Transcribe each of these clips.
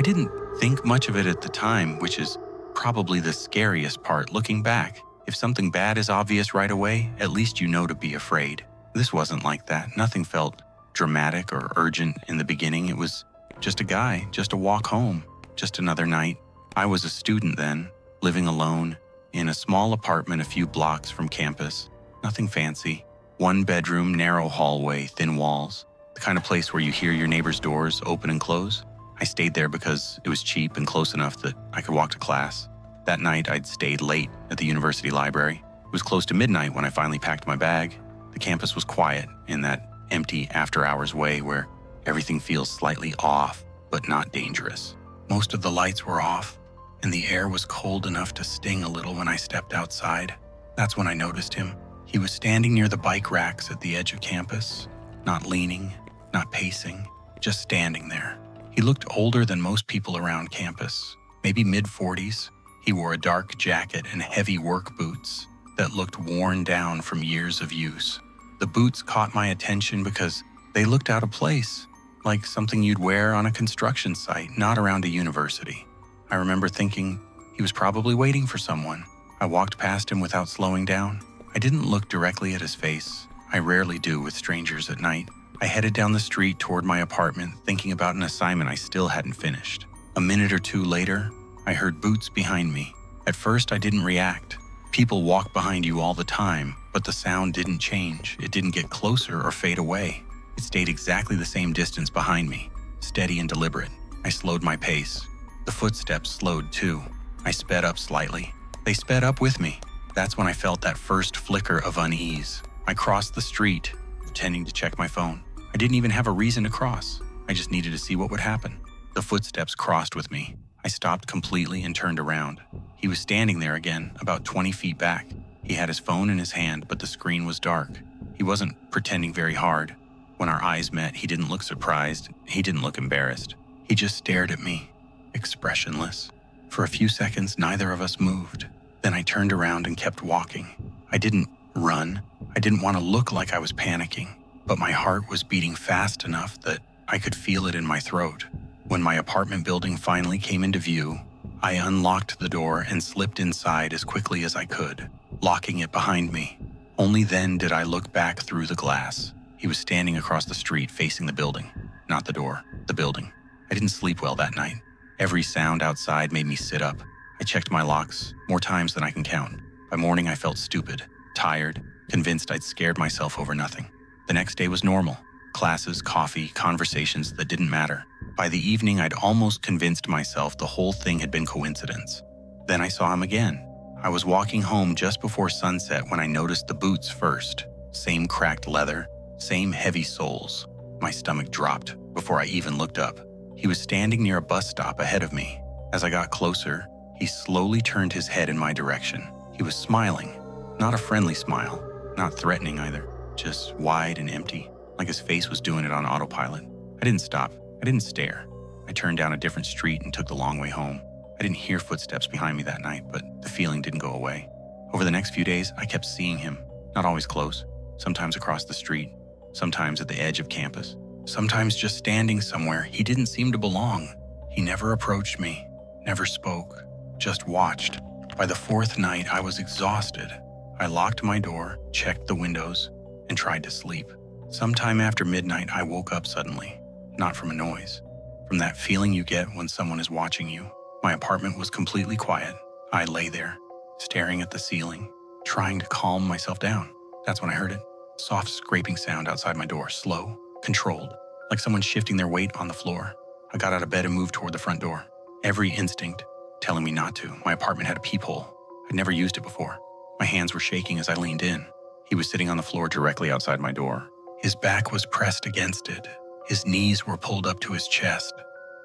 didn't think much of it at the time, which is probably the scariest part looking back. If something bad is obvious right away, at least you know to be afraid. This wasn't like that. Nothing felt dramatic or urgent in the beginning. It was just a guy, just a walk home, just another night. I was a student then, living alone in a small apartment a few blocks from campus. Nothing fancy. One bedroom, narrow hallway, thin walls. The kind of place where you hear your neighbor's doors open and close. I stayed there because it was cheap and close enough that I could walk to class. That night, I'd stayed late at the university library. It was close to midnight when I finally packed my bag. The campus was quiet in that empty after-hours way where everything feels slightly off, but not dangerous. Most of the lights were off, and the air was cold enough to sting a little when I stepped outside. That's when I noticed him. He was standing near the bike racks at the edge of campus, not leaning, not pacing, just standing there. He looked older than most people around campus, maybe mid-40s. He wore a dark jacket and heavy work boots that looked worn down from years of use. The boots caught my attention because they looked out of place, like something you'd wear on a construction site, not around a university. I remember thinking he was probably waiting for someone. I walked past him without slowing down. I didn't look directly at his face. I rarely do with strangers at night. I headed down the street toward my apartment, thinking about an assignment I still hadn't finished. A minute or two later, I heard boots behind me. At first, I didn't react. People walk behind you all the time, but the sound didn't change. It didn't get closer or fade away. It stayed exactly the same distance behind me, steady and deliberate. I slowed my pace. The footsteps slowed too. I sped up slightly. They sped up with me. That's when I felt that first flicker of unease. I crossed the street, pretending to check my phone. I didn't even have a reason to cross. I just needed to see what would happen. The footsteps crossed with me. I stopped completely and turned around. He was standing there again, about 20 feet back. He had his phone in his hand, but the screen was dark. He wasn't pretending very hard. When our eyes met, he didn't look surprised. He didn't look embarrassed. He just stared at me, expressionless. For a few seconds, neither of us moved. Then I turned around and kept walking. I didn't run. I didn't want to look like I was panicking, but my heart was beating fast enough that I could feel it in my throat. When my apartment building finally came into view, I unlocked the door and slipped inside as quickly as I could, locking it behind me. Only then did I look back through the glass. He was standing across the street facing the building, not the door, the building. I didn't sleep well that night. Every sound outside made me sit up. I checked my locks more times than I can count. By morning, I felt stupid, tired, convinced I'd scared myself over nothing. The next day was normal. Classes, coffee, conversations that didn't matter. By the evening, I'd almost convinced myself the whole thing had been coincidence. Then I saw him again. I was walking home just before sunset when I noticed the boots first. Same cracked leather, same heavy soles. My stomach dropped before I even looked up. He was standing near a bus stop ahead of me. As I got closer, he slowly turned his head in my direction. He was smiling. Not a friendly smile, not threatening either, just wide and empty, like his face was doing it on autopilot. I didn't stop. I didn't stare. I turned down a different street and took the long way home. I didn't hear footsteps behind me that night, but the feeling didn't go away. Over the next few days, I kept seeing him, not always close, sometimes across the street, sometimes at the edge of campus, sometimes just standing somewhere he didn't seem to belong. He never approached me, never spoke, just watched. By the fourth night, I was exhausted. I locked my door, checked the windows, and tried to sleep. Sometime after midnight, I woke up suddenly, not from a noise, from that feeling you get when someone is watching you. My apartment was completely quiet. I lay there, staring at the ceiling, trying to calm myself down. That's when I heard it. Soft scraping sound outside my door, slow, controlled, like someone shifting their weight on the floor. I got out of bed and moved toward the front door. Every instinct telling me not to. My apartment had a peephole. I'd never used it before. My hands were shaking as I leaned in. He was sitting on the floor directly outside my door. His back was pressed against it. His knees were pulled up to his chest.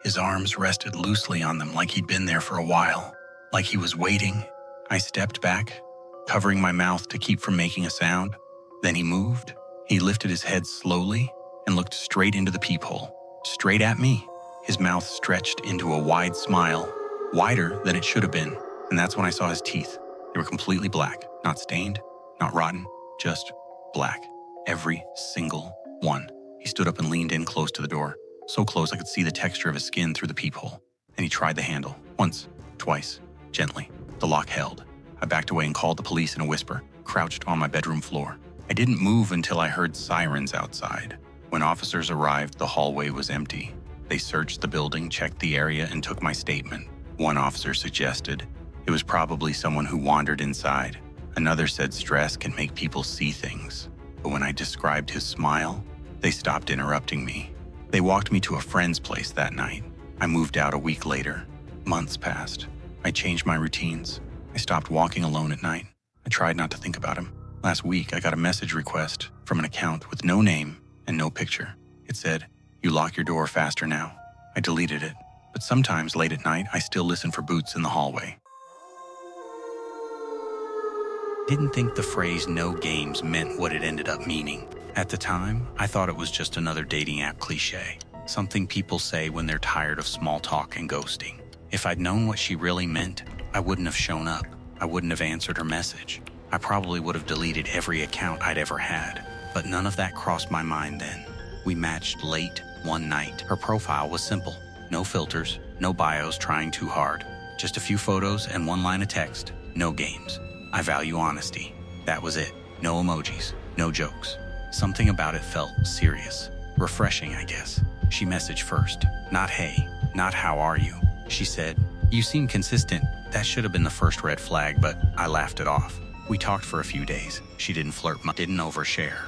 His arms rested loosely on them like he'd been there for a while, like he was waiting. I stepped back, covering my mouth to keep from making a sound. Then he moved. He lifted his head slowly and looked straight into the peephole, straight at me. His mouth stretched into a wide smile, wider than it should have been, and that's when I saw his teeth. They were completely black, not stained, not rotten, just black. Every single one. He stood up and leaned in close to the door, so close I could see the texture of his skin through the peephole. and he tried the handle. Once, twice, gently. The lock held. I backed away and called the police in a whisper, crouched on my bedroom floor. I didn't move until I heard sirens outside. When officers arrived, the hallway was empty. They searched the building, checked the area, and took my statement. One officer suggested it was probably someone who wandered inside. Another said stress can make people see things. But when I described his smile, they stopped interrupting me. They walked me to a friend's place that night. I moved out a week later. Months passed. I changed my routines. I stopped walking alone at night. I tried not to think about him. Last week, I got a message request from an account with no name and no picture. It said, "You lock your door faster now." I deleted it, but sometimes late at night, I still listen for boots in the hallway. Didn't think the phrase "no games" meant what it ended up meaning. At the time, I thought it was just another dating app cliche, something people say when they're tired of small talk and ghosting. If I'd known what she really meant, I wouldn't have shown up. I wouldn't have answered her message. I probably would have deleted every account I'd ever had. But none of that crossed my mind then. We matched late one night. Her profile was simple. No filters, no bios trying too hard. Just a few photos and one line of text. No games. I value honesty. That was it. No emojis, no jokes. Something about it felt serious. Refreshing, I guess. She messaged first. Not "hey," not "how are you." She said, "You seem consistent." That should have been the first red flag, but I laughed it off. We talked for a few days. She didn't flirt much, didn't overshare.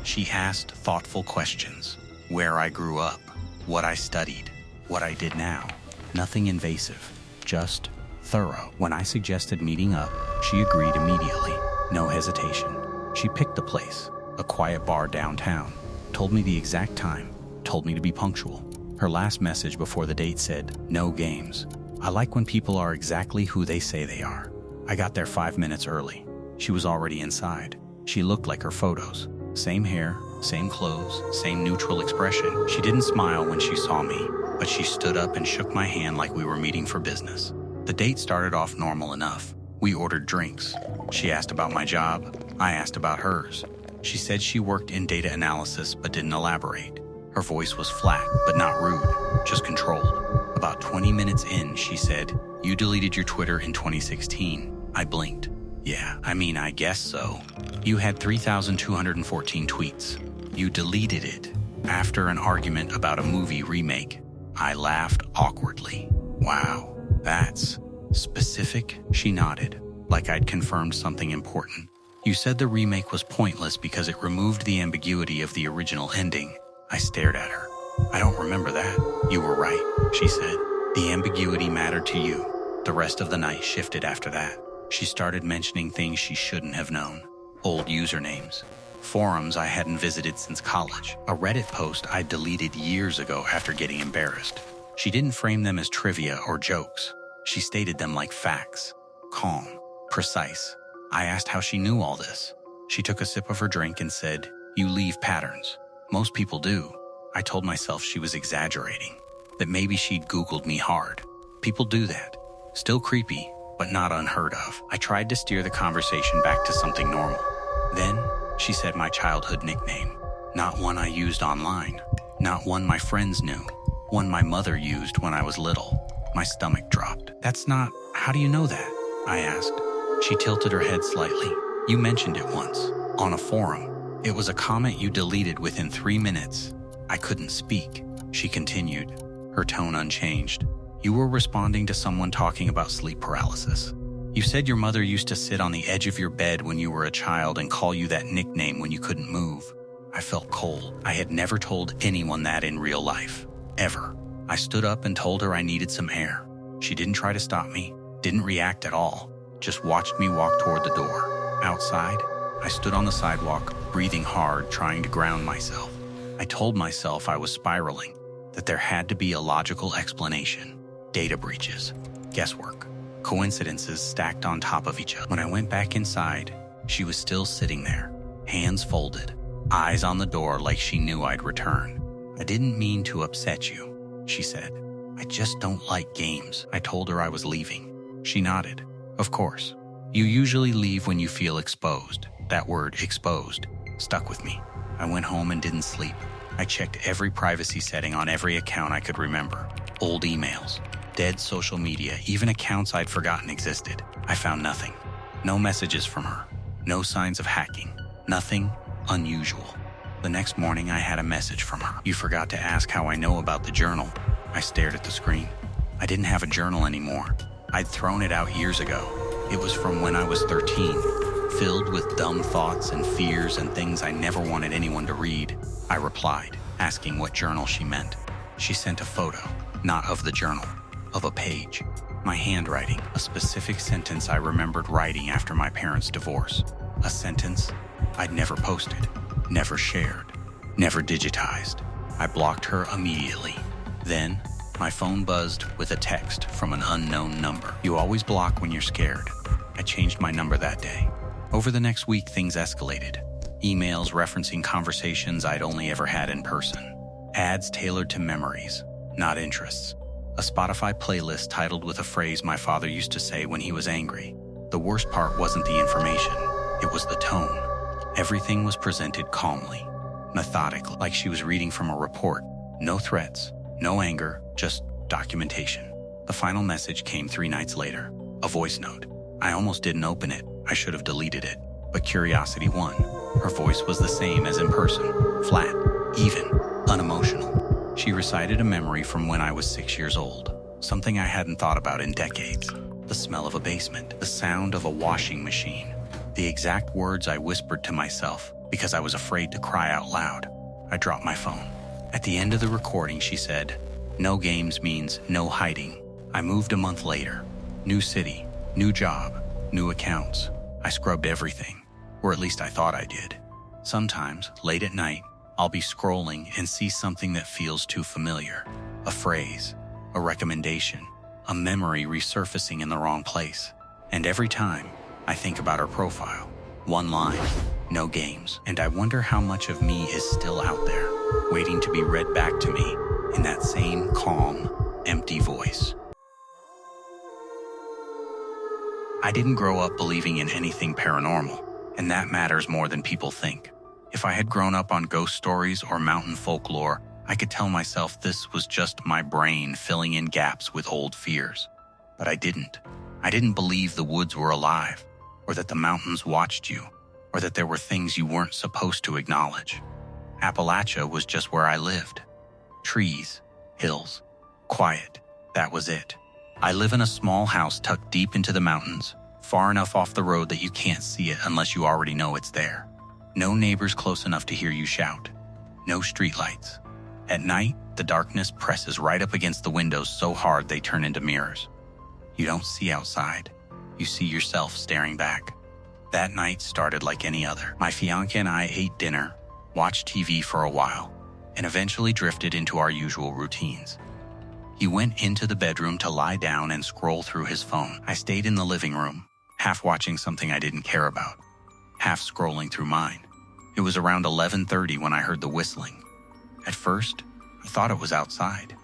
She asked thoughtful questions. Where I grew up, what I studied, what I did now. Nothing invasive, just thorough. When I suggested meeting up, she agreed immediately. No hesitation. She picked a place, a quiet bar downtown, told me the exact time, told me to be punctual. Her last message before the date said, "No games." I like when people are exactly who they say they are. I got there 5 minutes early. She was already inside. She looked like her photos. Same hair, same clothes, same neutral expression. She didn't smile when she saw me, but she stood up and shook my hand like we were meeting for business. The date started off normal enough. We ordered drinks. She asked about my job. I asked about hers. She said she worked in data analysis but didn't elaborate. Her voice was flat, but not rude, just controlled. About 20 minutes in, she said, "You deleted your Twitter in 2016. I blinked. "Yeah, I guess so. You had 3,214 tweets. You deleted it after an argument about a movie remake." I laughed awkwardly. "Wow, that's specific." She nodded, like I'd confirmed something important. "You said the remake was pointless because it removed the ambiguity of the original ending." I stared at her. "I don't remember that." "You were right," she said. "The ambiguity mattered to you." The rest of the night shifted after that. She started mentioning things she shouldn't have known. Old usernames. Forums I hadn't visited since college. A Reddit post I deleted years ago after getting embarrassed. She didn't frame them as trivia or jokes. She stated them like facts. Calm. Precise. I asked how she knew all this. She took a sip of her drink and said, "You leave patterns. Most people do." I told myself she was exaggerating. That maybe she'd Googled me hard. People do that. Still creepy, but not unheard of. I tried to steer the conversation back to something normal. Then, she said my childhood nickname. Not one I used online. Not one my friends knew. One my mother used when I was little. My stomach dropped. "That's not... How do you know that?" I asked. She tilted her head slightly. "You mentioned it once. On a forum. It was a comment you deleted within 3 minutes." I couldn't speak. She continued, her tone unchanged. "You were responding to someone talking about sleep paralysis. You said your mother used to sit on the edge of your bed when you were a child and call you that nickname when you couldn't move." I felt cold. I had never told anyone that in real life. Ever. I stood up and told her I needed some air. She didn't try to stop me, didn't react at all, just watched me walk toward the door. Outside, I stood on the sidewalk, breathing hard, trying to ground myself. I told myself I was spiraling, that there had to be a logical explanation. Data breaches, guesswork, coincidences stacked on top of each other. When I went back inside, she was still sitting there, hands folded, eyes on the door like she knew I'd return. "I didn't mean to upset you," she said. "I just don't like games." I told her I was leaving. She nodded. "Of course. You usually leave when you feel exposed." That word, exposed, stuck with me. I went home and didn't sleep. I checked every privacy setting on every account I could remember. Old emails, Dead social media, even accounts I'd forgotten existed. I found nothing. No messages from her. No signs of hacking. Nothing unusual. The next morning, I had a message from her. "You forgot to ask how I know about the journal." I stared at the screen. I didn't have a journal anymore. I'd thrown it out years ago. It was from when I was 13, filled with dumb thoughts and fears and things I never wanted anyone to read. I replied, asking what journal she meant. She sent a photo, not of the journal, of a page. My handwriting, a specific sentence I remembered writing after my parents' divorce. A sentence I'd never posted, never shared, never digitized. I blocked her immediately. Then, my phone buzzed with a text from an unknown number. "You always block when you're scared." I changed my number that day. Over the next week, things escalated. Emails referencing conversations I'd only ever had in person. Ads tailored to memories, not interests. A Spotify playlist titled with a phrase my father used to say when he was angry. The worst part wasn't the information, it was the tone. Everything was presented calmly, methodically, like she was reading from a report. No threats, no anger, just documentation. The final message came 3 nights later, a voice note. I almost didn't open it. I should have deleted it, but curiosity won. Her voice was the same as in person, flat, even, unemotional. She recited a memory from when I was 6 years old, something I hadn't thought about in decades. The smell of a basement, the sound of a washing machine, the exact words I whispered to myself because I was afraid to cry out loud. I dropped my phone. At the end of the recording, she said, "No games means no hiding." I moved a month later. New city, new job, new accounts. I scrubbed everything, or at least I thought I did. Sometimes, late at night, I'll be scrolling and see something that feels too familiar. A phrase, a recommendation, a memory resurfacing in the wrong place. And every time, I think about her profile. One line, no games. And I wonder how much of me is still out there, waiting to be read back to me in that same calm, empty voice. I didn't grow up believing in anything paranormal, and that matters more than people think. If I had grown up on ghost stories or mountain folklore, I could tell myself this was just my brain filling in gaps with old fears. But I didn't. I didn't believe the woods were alive, or that the mountains watched you, or that there were things you weren't supposed to acknowledge. Appalachia was just where I lived. Trees, hills, quiet, that was it. I live in a small house tucked deep into the mountains, far enough off the road that you can't see it unless you already know it's there. No neighbors close enough to hear you shout. No streetlights. At night, the darkness presses right up against the windows so hard they turn into mirrors. You don't see outside. You see yourself staring back. That night started like any other. My fiancé and I ate dinner, watched TV for a while, and eventually drifted into our usual routines. He went into the bedroom to lie down and scroll through his phone. I stayed in the living room, half watching something I didn't care about, half scrolling through mine. It was around 11:30 when I heard the whistling. At first, I thought it was outside.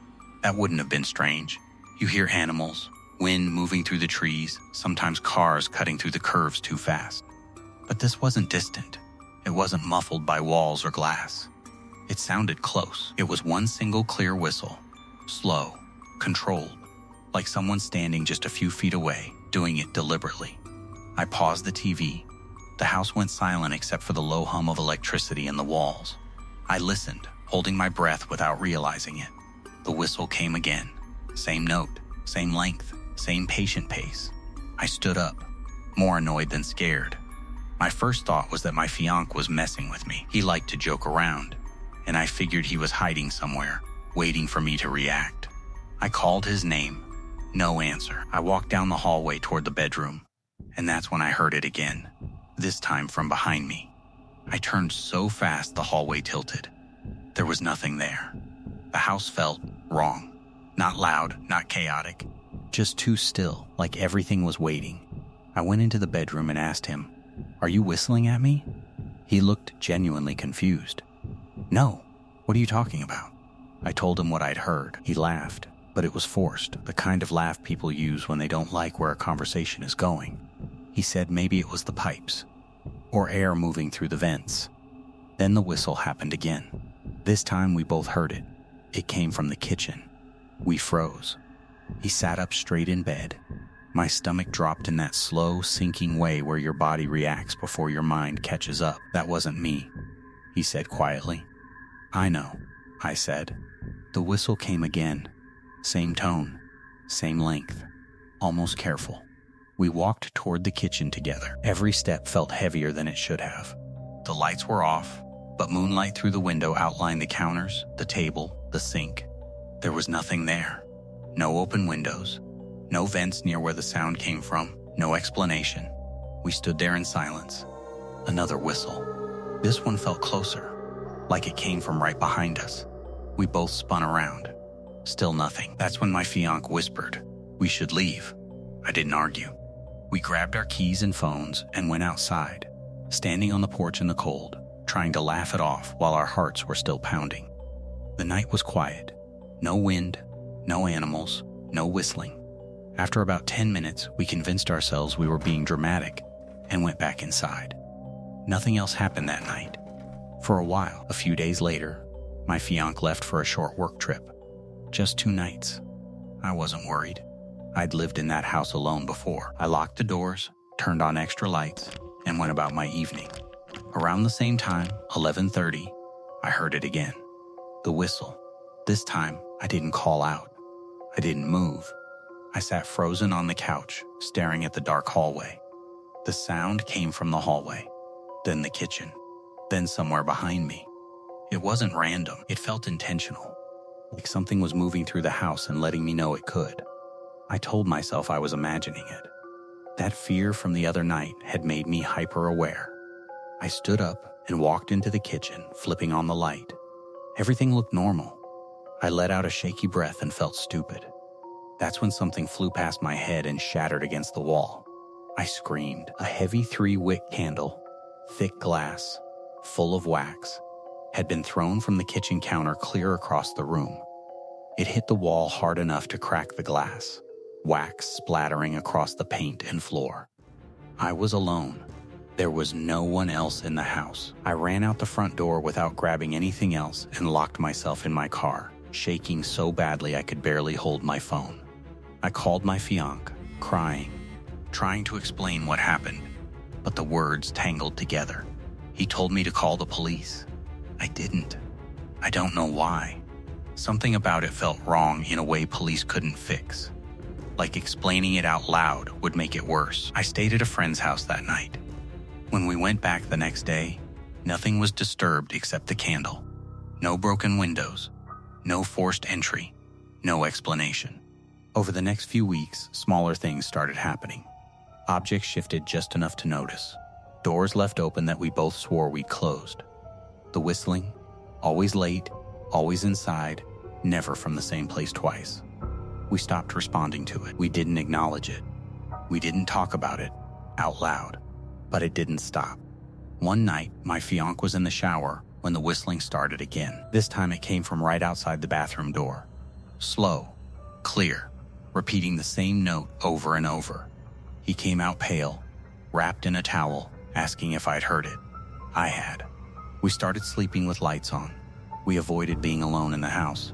That wouldn't have been strange. You hear animals, wind moving through the trees, sometimes cars cutting through the curves too fast. But this wasn't distant. It wasn't muffled by walls or glass. It sounded close. It was one single clear whistle, slow, controlled, like someone standing just a few feet away, doing it deliberately. I paused the TV. The house went silent except for the low hum of electricity in the walls. I listened, holding my breath without realizing it. The whistle came again. Same note, same length, same patient pace. I stood up, more annoyed than scared. My first thought was that my fiancé was messing with me. He liked to joke around, and I figured he was hiding somewhere, waiting for me to react. I called his name. No answer. I walked down the hallway toward the bedroom, and that's when I heard it again, this time from behind me. I turned so fast the hallway tilted. There was nothing there. The house felt wrong. Not loud, not chaotic, just too still, like everything was waiting. I went into the bedroom and asked him, "Are you whistling at me?" He looked genuinely confused. "No, what are you talking about?" I told him what I'd heard. He laughed, but it was forced, the kind of laugh people use when they don't like where a conversation is going. He said maybe it was the pipes, or air moving through the vents. Then the whistle happened again. This time we both heard it. It came from the kitchen. We froze. He sat up straight in bed. My stomach dropped in that slow, sinking way where your body reacts before your mind catches up. "That wasn't me," he said quietly. "I know," I said. The whistle came again. Same tone, same length, almost careful. We walked toward the kitchen together. Every step felt heavier than it should have. The lights were off, but moonlight through the window outlined the counters, the table, the sink. There was nothing there. No open windows. No vents near where the sound came from. No explanation. We stood there in silence. Another whistle. This one felt closer, like it came from right behind us. We both spun around. Still nothing. That's when my fiancé whispered, "We should leave." I didn't argue. We grabbed our keys and phones and went outside, standing on the porch in the cold, trying to laugh it off while our hearts were still pounding. The night was quiet. No wind, no animals, no whistling. After about 10 minutes, we convinced ourselves we were being dramatic and went back inside. Nothing else happened that night. For a while, a few days later, my fiancé left for a short work trip. Just 2 nights. I wasn't worried. I'd lived in that house alone before. I locked the doors, turned on extra lights, and went about my evening. Around the same time, 11:30, I heard it again. The whistle. This time, I didn't call out. I didn't move. I sat frozen on the couch, staring at the dark hallway. The sound came from the hallway, then the kitchen, then somewhere behind me. It wasn't random. It felt intentional, like something was moving through the house and letting me know it could. I told myself I was imagining it. That fear from the other night had made me hyper-aware. I stood up and walked into the kitchen, flipping on the light. Everything looked normal. I let out a shaky breath and felt stupid. That's when something flew past my head and shattered against the wall. I screamed. A heavy 3-wick candle, thick glass, full of wax, had been thrown from the kitchen counter clear across the room. It hit the wall hard enough to crack the glass, wax splattering across the paint and floor. I was alone. There was no one else in the house. I ran out the front door without grabbing anything else and locked myself in my car, shaking so badly I could barely hold my phone. I called my fiancé, crying, trying to explain what happened, but the words tangled together. He told me to call the police. I didn't. I don't know why. Something about it felt wrong in a way police couldn't fix. Like explaining it out loud would make it worse. I stayed at a friend's house that night. When we went back the next day, nothing was disturbed except the candle. No broken windows, no forced entry, no explanation. Over the next few weeks, smaller things started happening. Objects shifted just enough to notice. Doors left open that we both swore we'd closed. The whistling, always late, always inside, never from the same place twice. We stopped responding to it. We didn't acknowledge it. We didn't talk about it out loud, but it didn't stop. One night, my fiancé was in the shower when the whistling started again. This time it came from right outside the bathroom door. Slow, clear, repeating the same note over and over. He came out pale, wrapped in a towel, asking if I'd heard it. I had. We started sleeping with lights on. We avoided being alone in the house.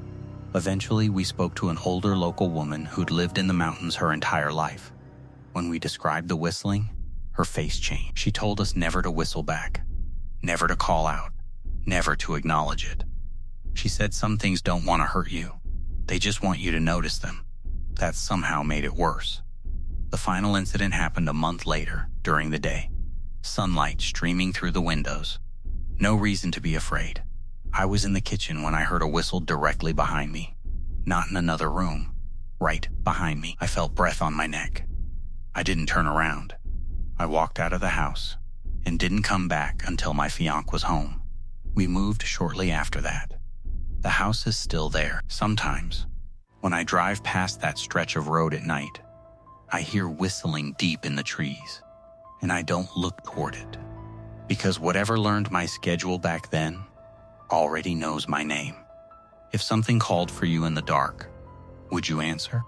Eventually, we spoke to an older local woman who'd lived in the mountains her entire life. When we described the whistling, her face changed. She told us never to whistle back, never to call out, never to acknowledge it. She said some things don't want to hurt you. They just want you to notice them. That somehow made it worse. The final incident happened a month later, during the day. Sunlight streaming through the windows. No reason to be afraid. I was in the kitchen when I heard a whistle directly behind me. Not in another room. Right behind me. I felt breath on my neck. I didn't turn around. I walked out of the house and didn't come back until my fiancé was home. We moved shortly after that. The house is still there. Sometimes, when I drive past that stretch of road at night, I hear whistling deep in the trees, and I don't look toward it, because whatever learned my schedule back then already knows my name. If something called for you in the dark, would you answer?